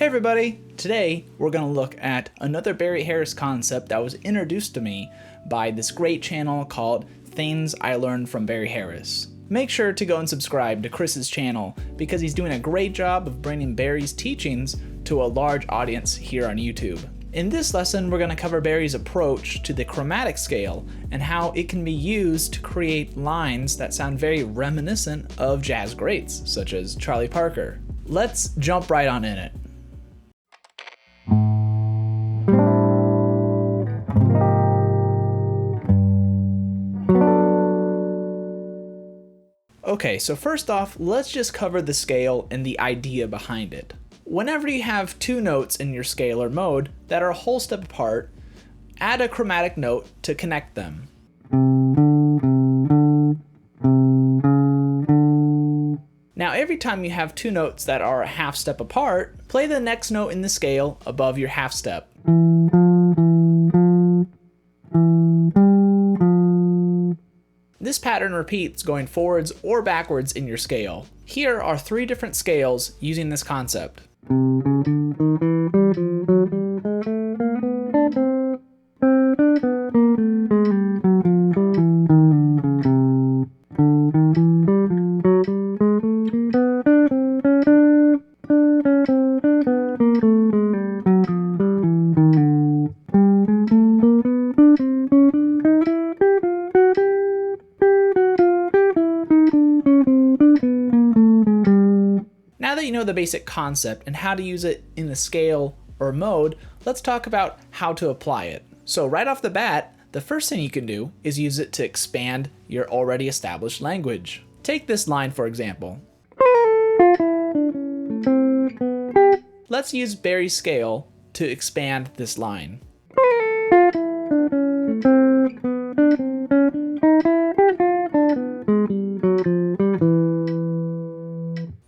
Hey everybody! Today we're going to look at another Barry Harris concept that was introduced to me by this great channel called Things I Learned from Barry Harris. Make sure to go and subscribe to Chris's channel because he's doing a great job of bringing Barry's teachings to a large audience here on YouTube. In this lesson, we're going to cover Barry's approach to the chromatic scale and how it can be used to create lines that sound very reminiscent of jazz greats, such as Charlie Parker. Let's jump right on in it. Okay, so first off, let's just cover the scale and the idea behind it. Whenever you have two notes in your scalar mode that are a whole step apart, add a chromatic note to connect them. Now every time you have two notes that are a half step apart, play the next note in the scale above your half step. This pattern repeats going forwards or backwards in your scale. Here are three different scales using this concept. Now that you know the basic concept and how to use it in the scale or mode, let's talk about how to apply it. So right off the bat, the first thing you can do is use it to expand your already established language. Take this line for example. Let's use Barry's scale to expand this line.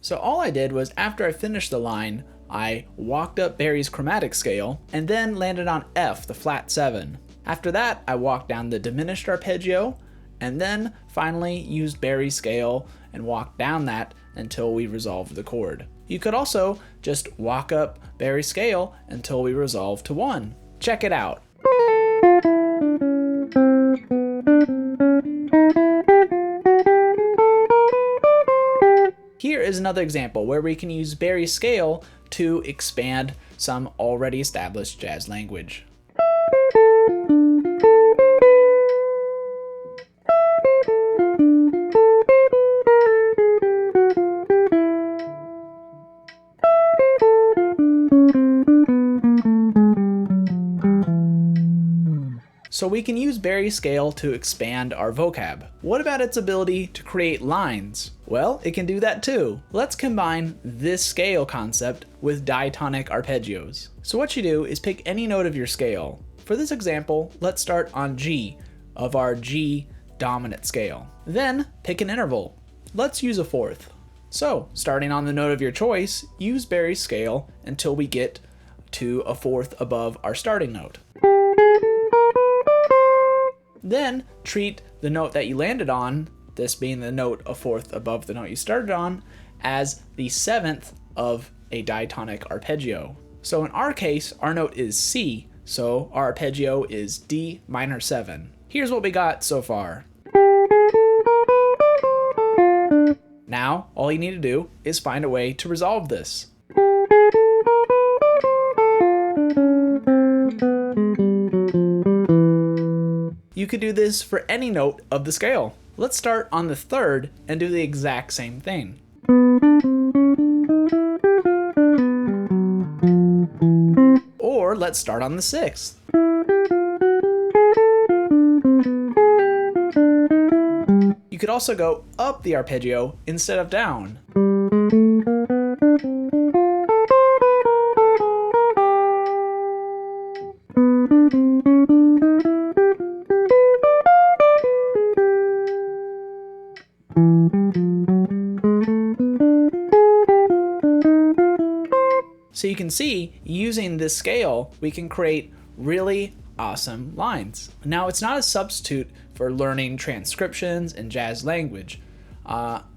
So all I did was after I finished the line, I walked up Barry's chromatic scale and then landed on F, the flat 7. After that, I walked down the diminished arpeggio and then finally used Barry's scale and walked down that until we resolved the chord. You could also just walk up Barry's scale until we resolve to 1. Check it out. Here is another example where we can use Barry's scale to expand some already established jazz language. So we can use Barry's scale to expand our vocab. What about its ability to create lines? Well, it can do that too. Let's combine this scale concept with diatonic arpeggios. So what you do is pick any note of your scale. For this example, let's start on G of our G dominant scale. Then pick an interval. Let's use a fourth. So starting on the note of your choice, use Barry's scale until we get to a fourth above our starting note. Then treat the note that you landed on, this being the note a fourth above the note you started on, as the seventh of a diatonic arpeggio. So in our case, our note is C, so our arpeggio is D minor 7. Here's what we got so far. Now, all you need to do is find a way to resolve this. You could do this for any note of the scale. Let's start on the third and do the exact same thing. Or let's start on the sixth. You could also go up the arpeggio instead of down. So you can see, using this scale, we can create really awesome lines. Now, it's not a substitute for learning transcriptions and jazz language.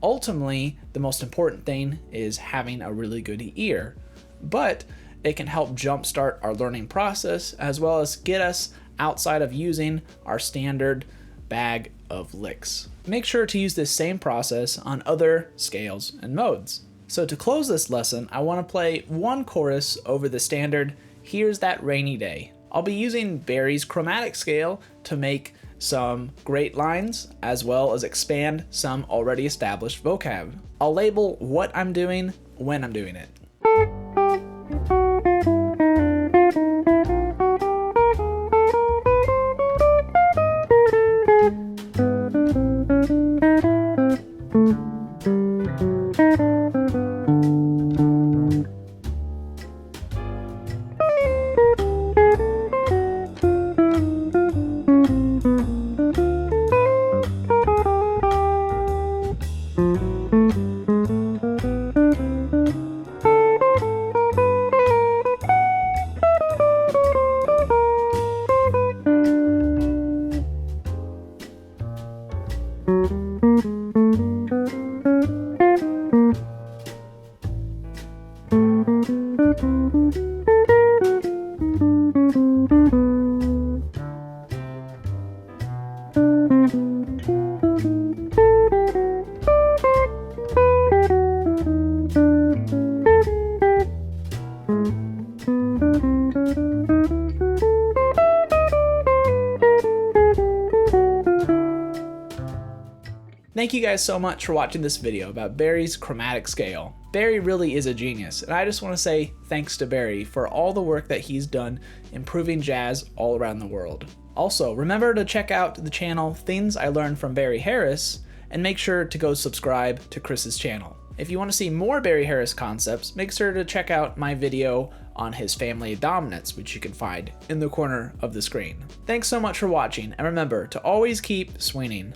Ultimately, the most important thing is having a really good ear. But it can help jumpstart our learning process as well as get us outside of using our standard bag of licks. Make sure to use this same process on other scales and modes. So to close this lesson, I want to play one chorus over the standard "Here's That Rainy Day." I'll be using Barry's chromatic scale to make some great lines as well as expand some already established vocab. I'll label what I'm doing when I'm doing it. Thank you guys so much for watching this video about Barry's chromatic scale. Barry really is a genius, and I just want to say thanks to Barry for all the work that he's done improving jazz all around the world. Also, remember to check out the channel Things I Learned from Barry Harris, and make sure to go subscribe to Chris's channel. If you want to see more Barry Harris concepts, make sure to check out my video on his family of dominants, which you can find in the corner of the screen. Thanks so much for watching, and remember to always keep swinging.